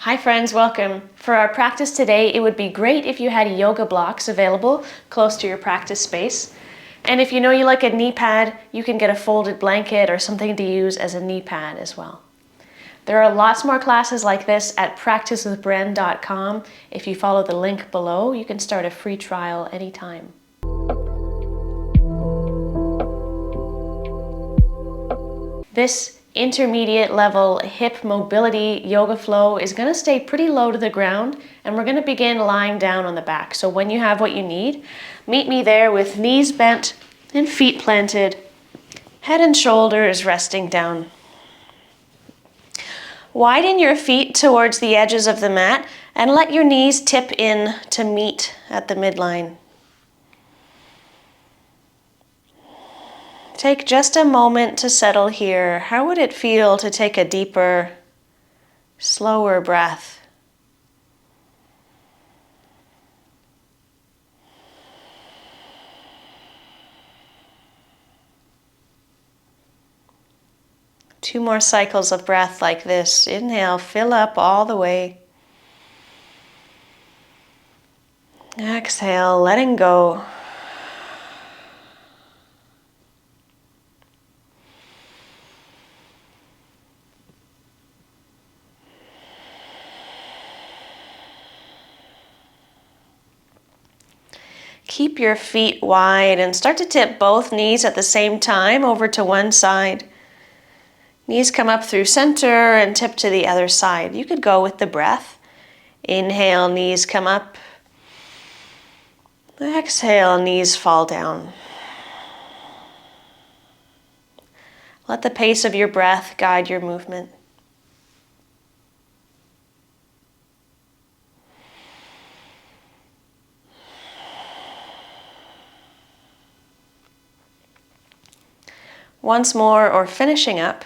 Hi friends, welcome. For our practice today, it would be great if you had yoga blocks available close to your practice space. And if you know you like a knee pad, you can get a folded blanket or something to use as a knee pad as well. There are lots more classes like this at practicewithbren.com. If you follow the link below, you can start a free trial anytime. This intermediate level hip mobility yoga flow is going to stay pretty low to the ground, and we're going to begin lying down on the back. So when you have what you need, meet me there with knees bent and feet planted, head and shoulders resting down. Widen your feet towards the edges of the mat and let your knees tip in to meet at the midline. Take just a moment to settle here. How would it feel to take a deeper, slower breath? Two more cycles of breath like this. Inhale, fill up all the way. Exhale, letting go. Keep your feet wide and start to tip both knees at the same time over to one side. Knees come up through center and tip to the other side. You could go with the breath. Inhale, knees come up. Exhale, knees fall down. Let the pace of your breath guide your movement. Once more, or finishing up,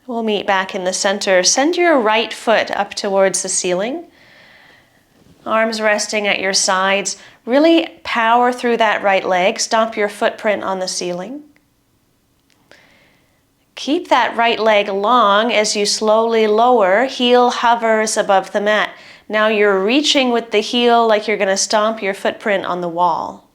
we'll meet back in the center. Send your right foot up towards the ceiling. Arms resting at your sides. Really power through that right leg. Stomp your footprint on the ceiling. Keep that right leg long as you slowly lower. Heel hovers above the mat. Now you're reaching with the heel like you're going to stomp your footprint on the wall.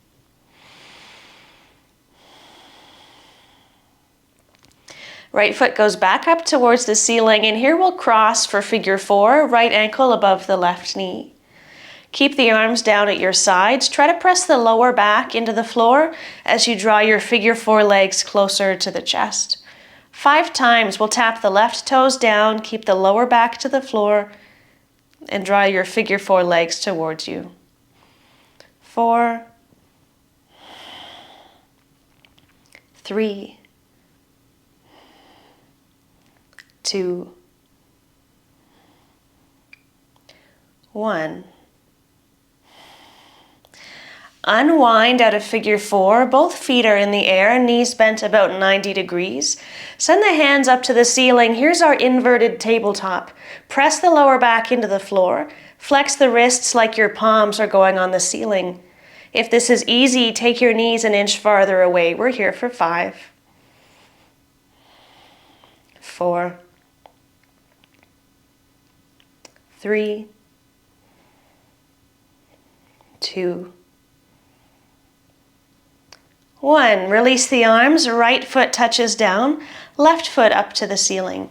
Right foot goes back up towards the ceiling, and here we'll cross for figure four, right ankle above the left knee. Keep the arms down at your sides. Try to press the lower back into the floor as you draw your figure four legs closer to the chest. 5 times we'll tap the left toes down, keep the lower back to the floor, and draw your figure four legs towards you. 4, 3, 2, 1. Unwind out of figure four. Both feet are in the air, knees bent about 90 degrees. Send the hands up to the ceiling. Here's our inverted tabletop. Press the lower back into the floor. Flex the wrists like your palms are going on the ceiling. If this is easy, take your knees an inch farther away. We're here for 5, 4, 3, 2, 1. Release the arms, right foot touches down, left foot up to the ceiling.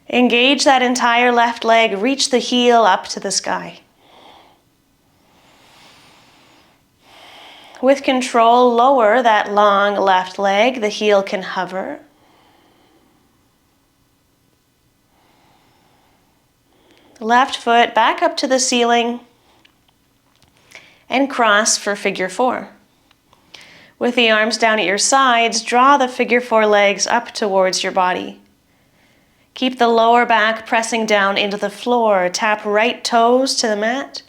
Engage that entire left leg, reach the heel up to the sky. With control, lower that long left leg, the heel can hover. Left foot back up to the ceiling and cross for figure four. With the arms down at your sides, draw the figure four legs up towards your body. Keep the lower back pressing down into the floor. Tap right toes to the mat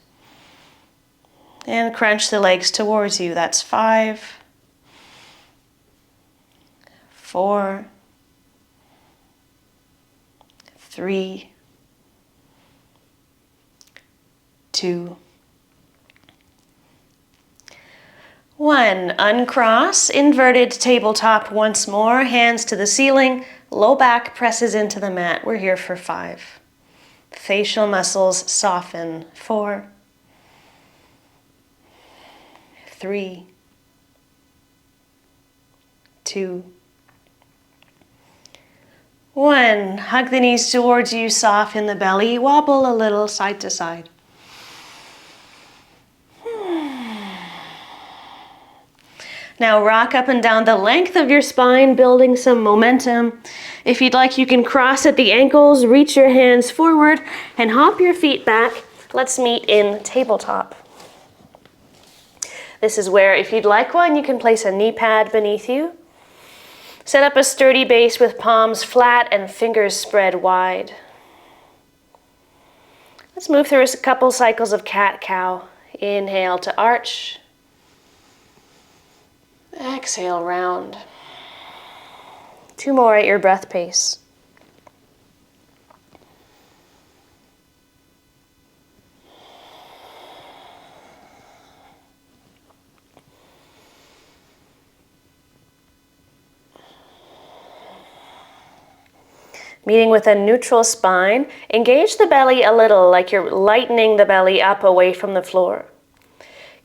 and crunch the legs towards you. That's 5, 4, 3, 2, 1. Uncross, inverted tabletop once more, hands to the ceiling, low back presses into the mat. We're here for 5, Facial muscles soften. 4, 3, 2, 1. Hug the knees towards you, soften the belly, wobble a little side to side. Now rock up and down the length of your spine, building some momentum. If you'd like, you can cross at the ankles, reach your hands forward, and hop your feet back. Let's meet in tabletop. This is where, if you'd like one, you can place a knee pad beneath you. Set up a sturdy base with palms flat and fingers spread wide. Let's move through a couple cycles of cat-cow. Inhale to arch. Exhale, round. 2 more at your breath pace. Meeting with a neutral spine, engage the belly a little, like you're lightening the belly up away from the floor.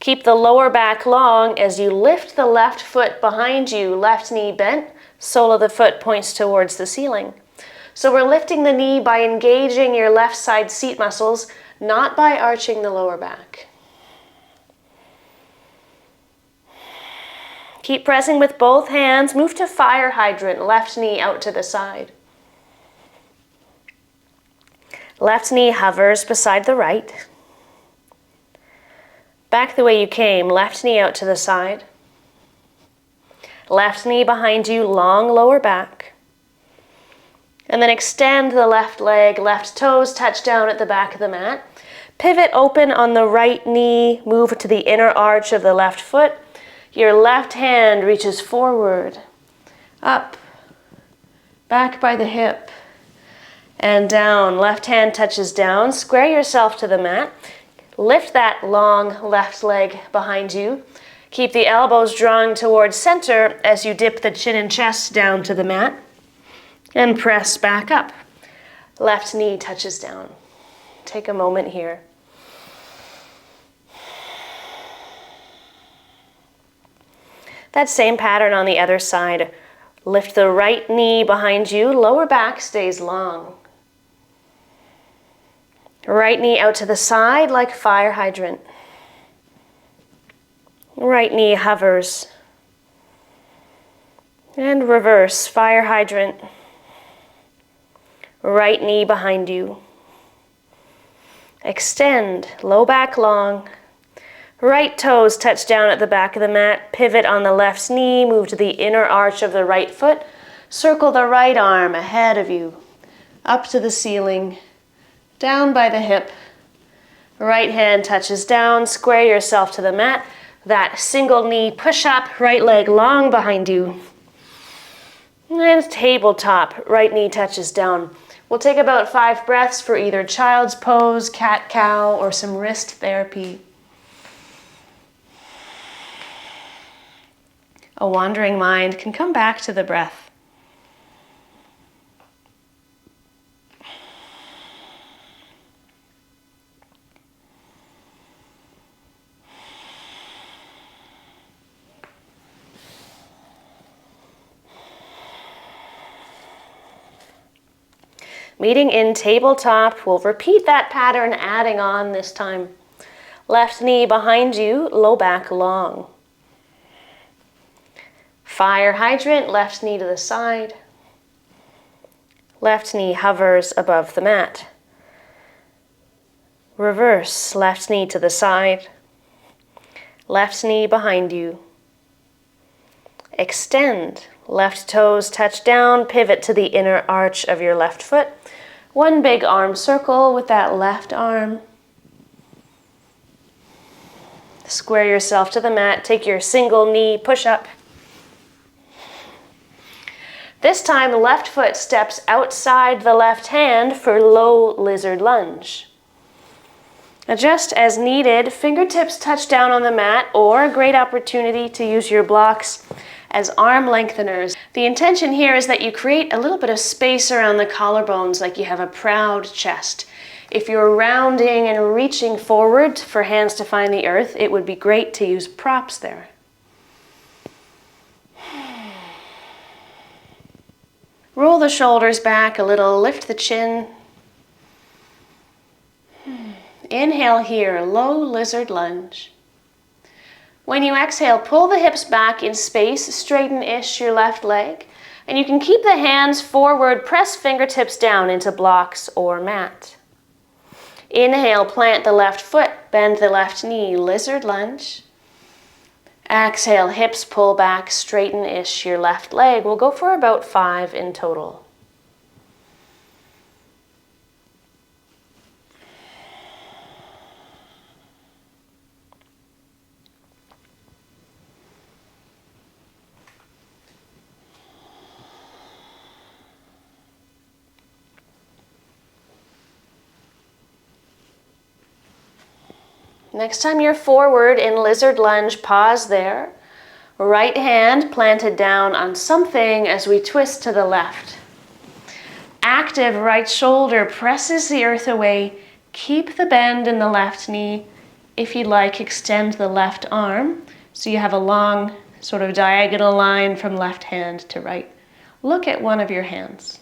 Keep the lower back long as you lift the left foot behind you, left knee bent, sole of the foot points towards the ceiling. So we're lifting the knee by engaging your left side seat muscles, not by arching the lower back. Keep pressing with both hands. Move to fire hydrant, left knee out to the side. Left knee hovers beside the right. Back the way you came, left knee out to the side. Left knee behind you, long lower back. And then extend the left leg, left toes touch down at the back of the mat. Pivot open on the right knee, move to the inner arch of the left foot. Your left hand reaches forward, up, back by the hip, and down. Left hand touches down. Square yourself to the mat. Lift that long left leg behind you. Keep the elbows drawing towards center as you dip the chin and chest down to the mat. And press back up. Left knee touches down. Take a moment here. That same pattern on the other side. Lift the right knee behind you. Lower back stays long. Right knee out to the side like fire hydrant. Right knee hovers. And reverse, fire hydrant. Right knee behind you. Extend, low back long. Right toes touch down at the back of the mat. Pivot on the left knee. Move to the inner arch of the right foot. Circle the right arm ahead of you. Up to the ceiling. Down by the hip. Right hand touches down. Square yourself to the mat. That single knee push up. Right leg long behind you. And tabletop. Right knee touches down. We'll take about 5 breaths for either child's pose, cat-cow, or some wrist therapy. A wandering mind can come back to the breath. Meeting in tabletop, we'll repeat that pattern, adding on this time. Left knee behind you, low back long. Fire hydrant, left knee to the side. Left knee hovers above the mat. Reverse, left knee to the side. Left knee behind you. Extend, left toes touch down, pivot to the inner arch of your left foot. One big arm circle with that left arm. Square yourself to the mat, take your single knee, push up. This time, the left foot steps outside the left hand for low lizard lunge. Adjust as needed, fingertips touch down on the mat, or a great opportunity to use your blocks as arm lengtheners. The intention here is that you create a little bit of space around the collarbones, like you have a proud chest. If you're rounding and reaching forward for hands to find the earth, it would be great to use props there. Roll the shoulders back a little, lift the chin. Inhale here, low lizard lunge. When you exhale, pull the hips back in space, straighten-ish your left leg, and you can keep the hands forward, press fingertips down into blocks or mat. Inhale, plant the left foot, bend the left knee, lizard lunge. Exhale, hips pull back, straighten-ish your left leg. We'll go for about 5 in total. Next time you're forward in lizard lunge, pause there. Right hand planted down on something as we twist to the left. Active right shoulder presses the earth away. Keep the bend in the left knee. If you'd like, extend the left arm so you have a long sort of diagonal line from left hand to right. Look at one of your hands.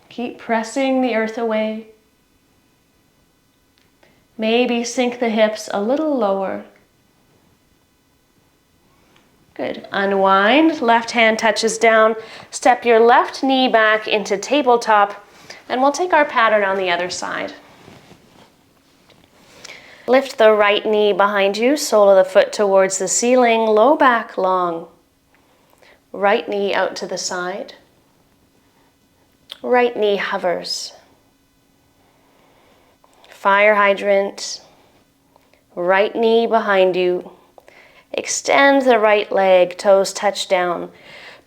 Keep pressing the earth away. Maybe sink the hips a little lower. Good. Unwind, left hand touches down. Step your left knee back into tabletop, and we'll take our pattern on the other side. Lift the right knee behind you, sole of the foot towards the ceiling, low back long. Right knee out to the side. Right knee hovers. Fire hydrant, right knee behind you. Extend the right leg, toes touch down.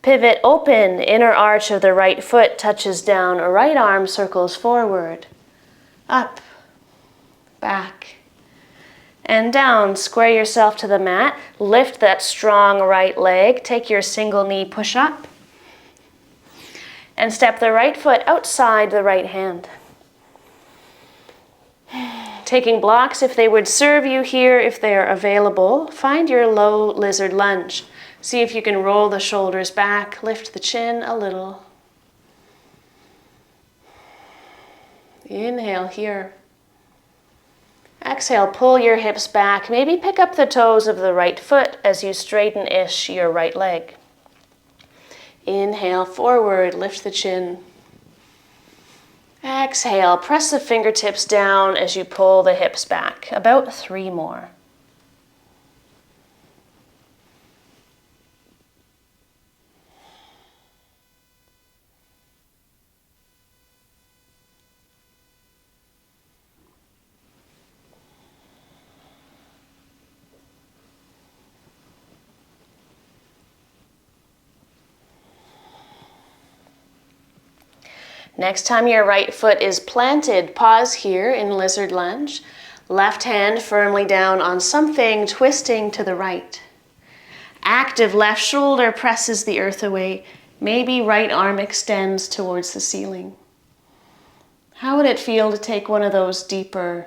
Pivot open, inner arch of the right foot touches down. Right arm circles forward. Up, back, and down. Square yourself to the mat. Lift that strong right leg. Take your single knee push up. And step the right foot outside the right hand. Taking blocks if they would serve you here, if they are available. Find your low lizard lunge. See if you can roll the shoulders back, lift the chin a little. Inhale here. Exhale, pull your hips back. Maybe pick up the toes of the right foot as you straighten-ish your right leg. Inhale forward, lift the chin. Exhale, press the fingertips down as you pull the hips back. About 3 more. Next time your right foot is planted, pause here in lizard lunge. Left hand firmly down on something, twisting to the right. Active left shoulder presses the earth away. Maybe right arm extends towards the ceiling. How would it feel to take one of those deeper,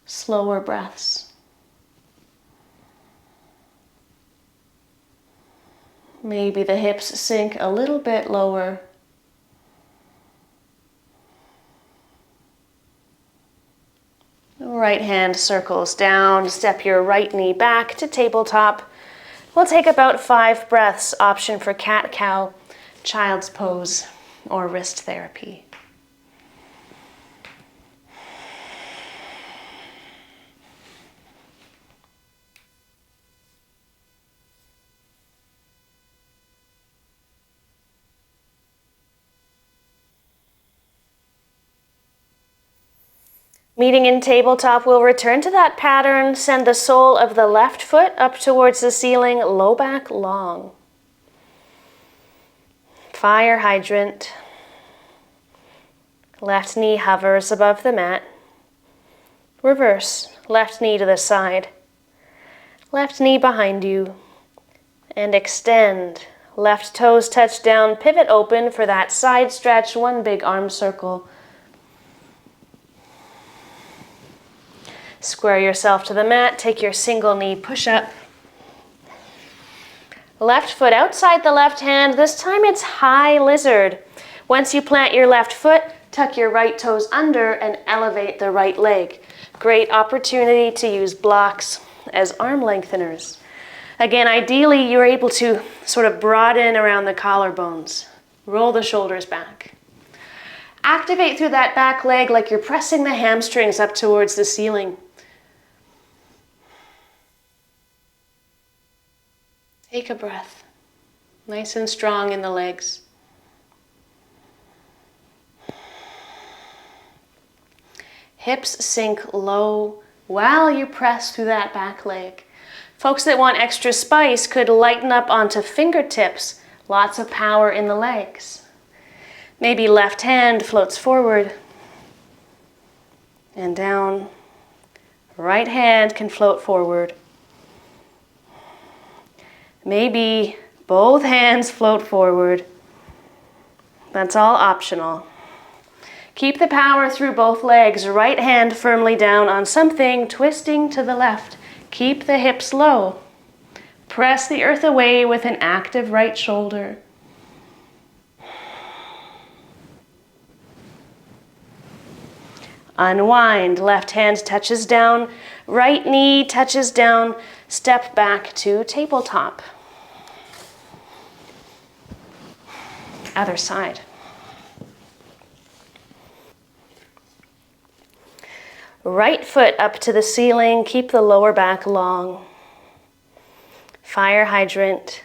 slower breaths? Maybe the hips sink a little bit lower. Right hand circles down, step your right knee back to tabletop. We'll take about 5 breaths, option for cat-cow, child's pose, or wrist therapy. Meeting in tabletop, we'll return to that pattern. Send the sole of the left foot up towards the ceiling, low back long. Fire hydrant. Left knee hovers above the mat. Reverse, left knee to the side. Left knee behind you. And extend. Left toes touch down, pivot open for that side stretch, one big arm circle. Square yourself to the mat, take your single knee push up. Left foot outside the left hand, this time it's high lizard. Once you plant your left foot, tuck your right toes under and elevate the right leg. Great opportunity to use blocks as arm lengtheners. Again, ideally you're able to sort of broaden around the collarbones. Roll the shoulders back. Activate through that back leg like you're pressing the hamstrings up towards the ceiling. Take a breath. Nice and strong in the legs. Hips sink low while you press through that back leg. Folks that want extra spice could lighten up onto fingertips. Lots of power in the legs. Maybe left hand floats forward and down. Right hand can float forward. Maybe both hands float forward. That's all optional. Keep the power through both legs. Right hand firmly down on something, twisting to the left. Keep the hips low. Press the earth away with an active right shoulder. Unwind. Left hand touches down. Right knee touches down. Step back to tabletop. Other side. Right foot up to the ceiling, keep the lower back long. Fire hydrant.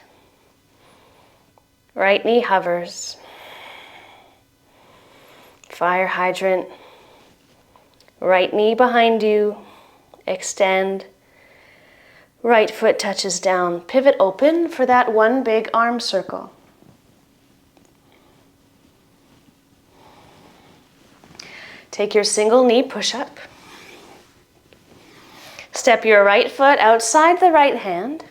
Right knee hovers. Fire hydrant. Right knee behind you. Extend. Right foot touches down. Pivot open for that one big arm circle. Take your single knee push up. Step your right foot outside the right hand.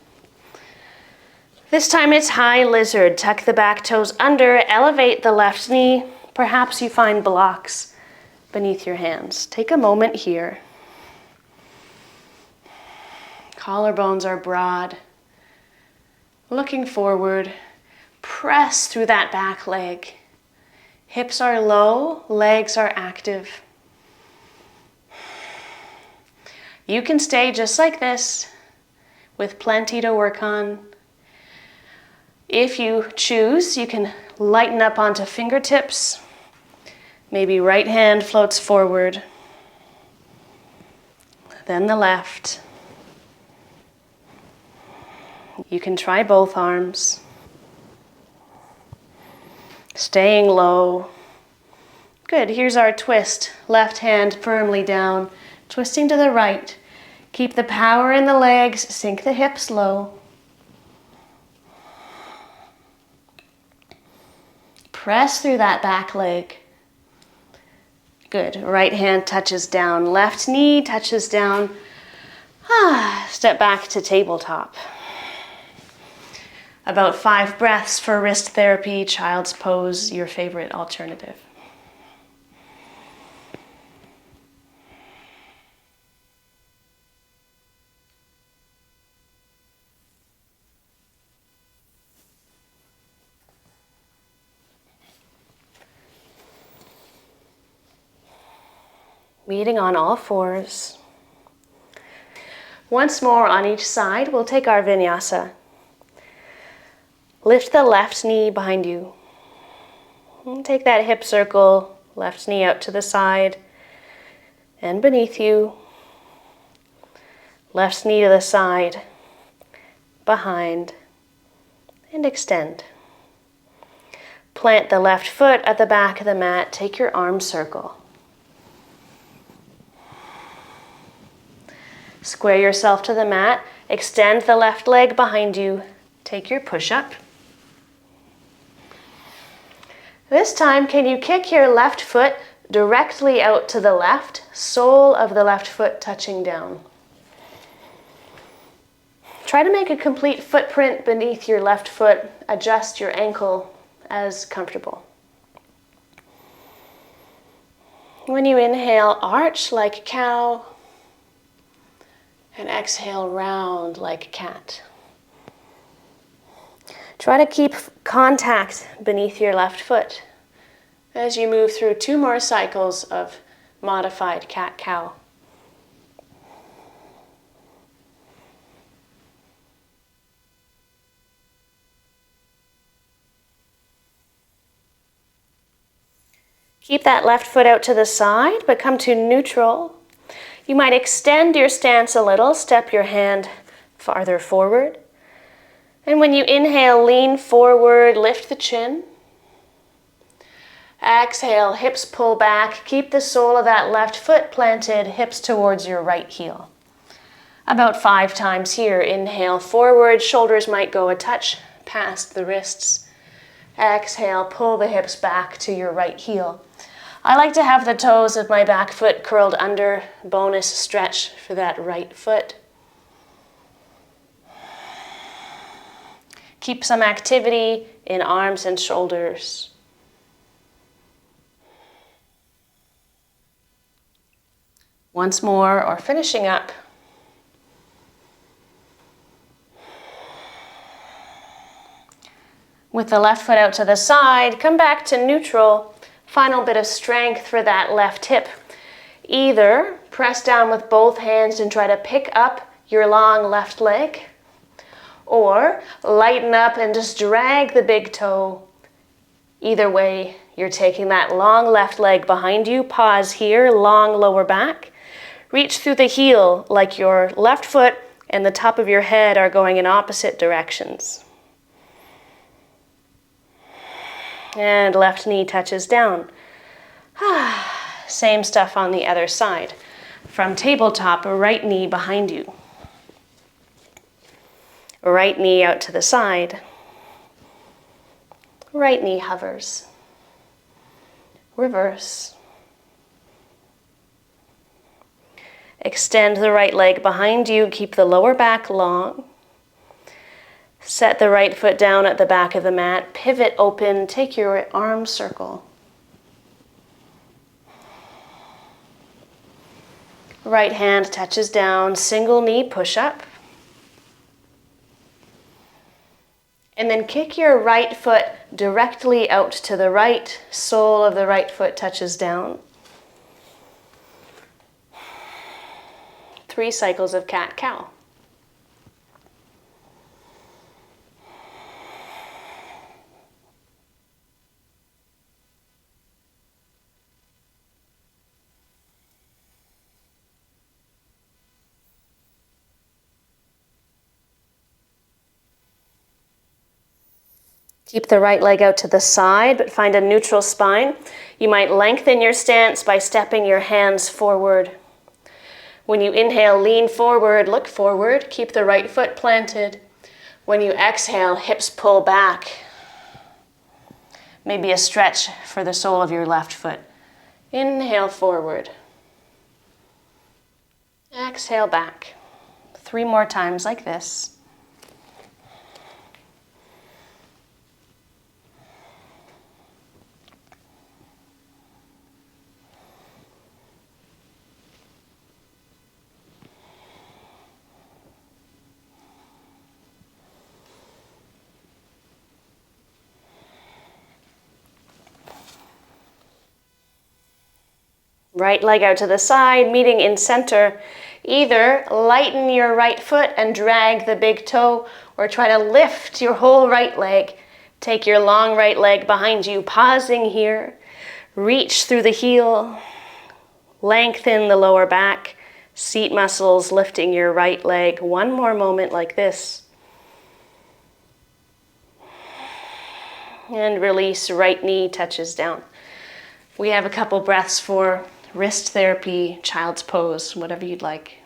This time it's high lizard. Tuck the back toes under, elevate the left knee. Perhaps you find blocks beneath your hands. Take a moment here. Collarbones are broad. Looking forward. Press through that back leg. Hips are low, legs are active. You can stay just like this with plenty to work on. If you choose, you can lighten up onto fingertips. Maybe right hand floats forward. Then the left. You can try both arms. Staying low. Good, here's our twist. Left hand firmly down, twisting to the right. Keep the power in the legs, sink the hips low. Press through that back leg. Good, right hand touches down, left knee touches down. Step back to tabletop. About 5 breaths for wrist therapy, child's pose, your favorite alternative. Meeting on all fours. Once more on each side, we'll take our vinyasa. Lift the left knee behind you. And take that hip circle, left knee out to the side and beneath you. Left knee to the side, behind, and extend. Plant the left foot at the back of the mat. Take your arm circle. Square yourself to the mat. Extend the left leg behind you. Take your push-up. This time, can you kick your left foot directly out to the left, sole of the left foot touching down? Try to make a complete footprint beneath your left foot. Adjust your ankle as comfortable. When you inhale, arch like cow, and exhale, round like cat. Try to keep contact beneath your left foot as you move through 2 more cycles of modified cat-cow. Keep that left foot out to the side, but come to neutral. You might extend your stance a little, step your hand farther forward. And when you inhale, lean forward, lift the chin. Exhale, hips pull back. Keep the sole of that left foot planted, hips towards your right heel. About 5 times here. Inhale, forward, shoulders might go a touch past the wrists. Exhale, pull the hips back to your right heel. I like to have the toes of my back foot curled under, bonus stretch for that right foot. Keep some activity in arms and shoulders. Once more, or finishing up. With the left foot out to the side, come back to neutral. Final bit of strength for that left hip. Either press down with both hands and try to pick up your long left leg, or lighten up and just drag the big toe. Either way, you're taking that long left leg behind you. Pause here, long lower back. Reach through the heel like your left foot and the top of your head are going in opposite directions. And left knee touches down. Same stuff on the other side. From tabletop, right knee behind you. Right knee out to the side. Right knee hovers. Reverse. Extend the right leg behind you. Keep the lower back long. Set the right foot down at the back of the mat. Pivot open. Take your arm circle. Right hand touches down. Single knee push up. And then kick your right foot directly out to the right. Sole of the right foot touches down. 3 cycles of cat-cow. Keep the right leg out to the side, but find a neutral spine. You might lengthen your stance by stepping your hands forward. When you inhale, lean forward, look forward. Keep the right foot planted. When you exhale, hips pull back. Maybe a stretch for the sole of your left foot. Inhale forward. Exhale back. 3 more times like this. Right leg out to the side, meeting in center. Either lighten your right foot and drag the big toe, or try to lift your whole right leg. Take your long right leg behind you, pausing here. Reach through the heel. Lengthen the lower back. Seat muscles lifting your right leg. 1 more moment like this. And release, right knee touches down. We have a couple breaths for wrist therapy, child's pose, whatever you'd like.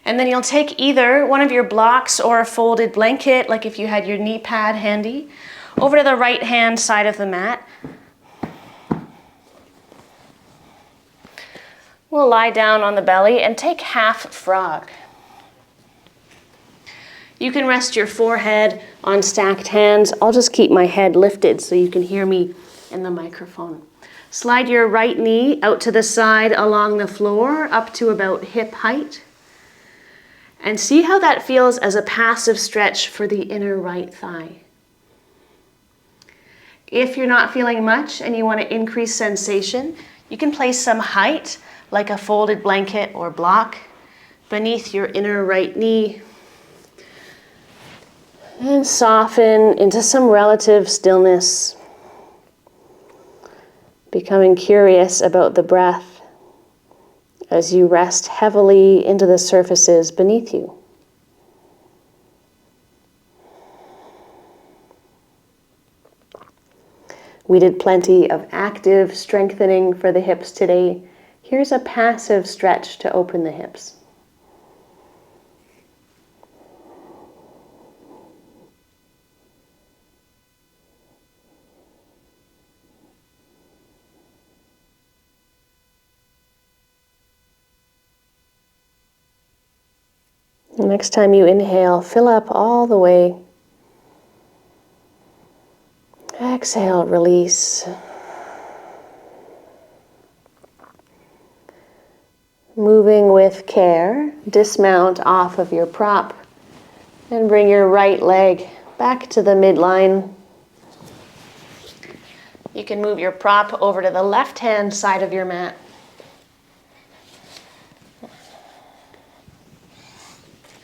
And then you'll take either one of your blocks or a folded blanket, like if you had your knee pad handy, Over to the right hand side of the mat. We'll lie down on the belly and take half frog. You can rest your forehead on stacked hands. I'll just keep my head lifted so you can hear me in the microphone. Slide your right knee out to the side along the floor up to about hip height. And see how that feels as a passive stretch for the inner right thigh. If you're not feeling much and you want to increase sensation, you can place some height, like a folded blanket or block, beneath your inner right knee. And soften into some relative stillness, becoming curious about the breath as you rest heavily into the surfaces beneath you. We did plenty of active strengthening for the hips today. Here's a passive stretch to open the hips. The next time you inhale, fill up all the way. Exhale, release. Moving with care, dismount off of your prop and bring your right leg back to the midline. You can move your prop over to the left-hand side of your mat.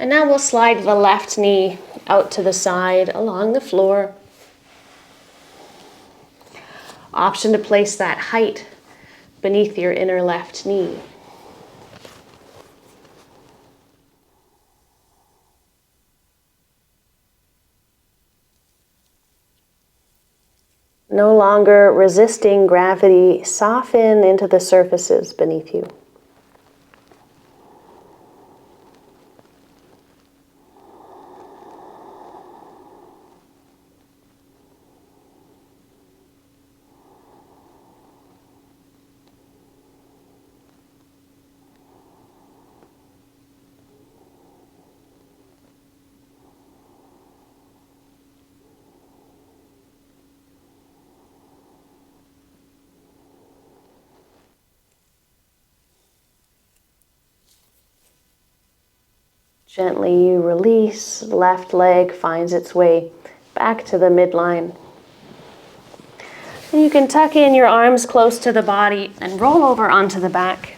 And now we'll slide the left knee out to the side along the floor. Option to place that height beneath your inner left knee. No longer resisting gravity, soften into the surfaces beneath you. Gently you release, left leg finds its way back to the midline. And you can tuck in your arms close to the body and roll over onto the back.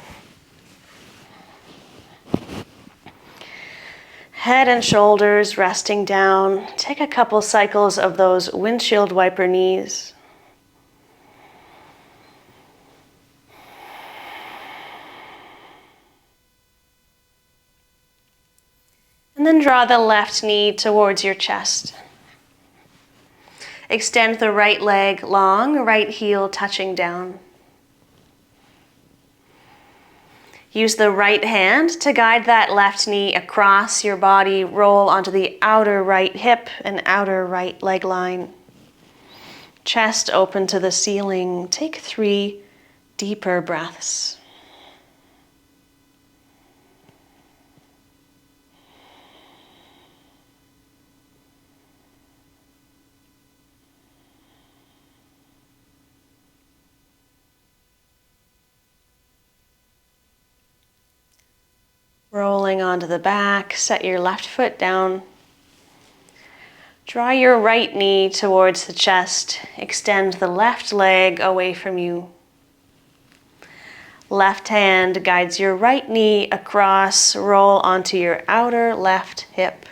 Head and shoulders resting down. Take a couple cycles of those windshield wiper knees. And then draw the left knee towards your chest. Extend the right leg long, right heel touching down. Use the right hand to guide that left knee across your body. Roll onto the outer right hip and outer right leg line. Chest open to the ceiling. Take 3 deeper breaths. Rolling onto the back, set your left foot down. Draw your right knee towards the chest. Extend the left leg away from you. Left hand guides your right knee across. Roll onto your outer left hip.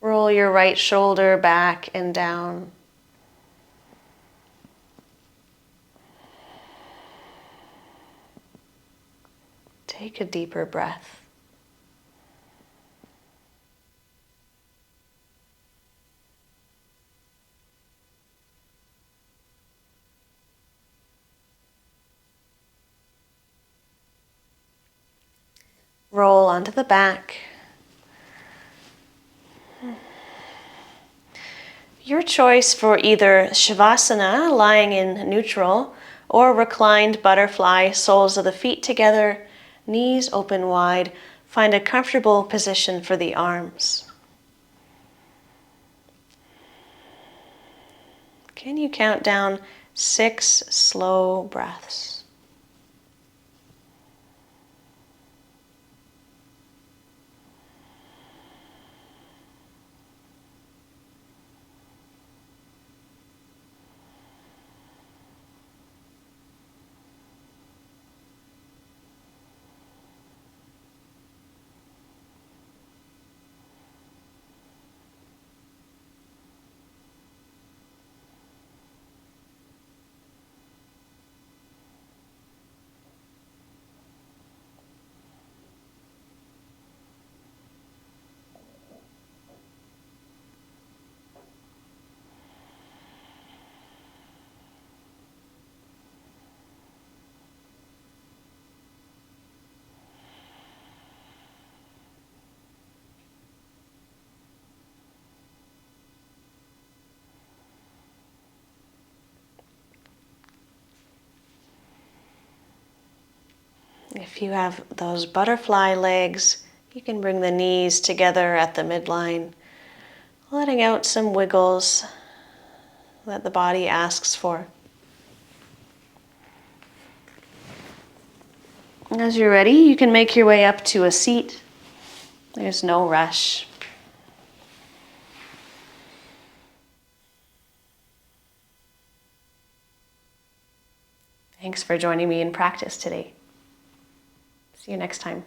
Roll your right shoulder back and down. Take a deeper breath. Roll onto the back. Your choice for either Shavasana, lying in neutral, or reclined butterfly, soles of the feet together, knees open wide. Find a comfortable position for the arms. Can you count down 6 slow breaths? If you have those butterfly legs, you can bring the knees together at the midline, letting out some wiggles that the body asks for. As you're ready, you can make your way up to a seat. There's no rush. Thanks for joining me in practice today. See you next time.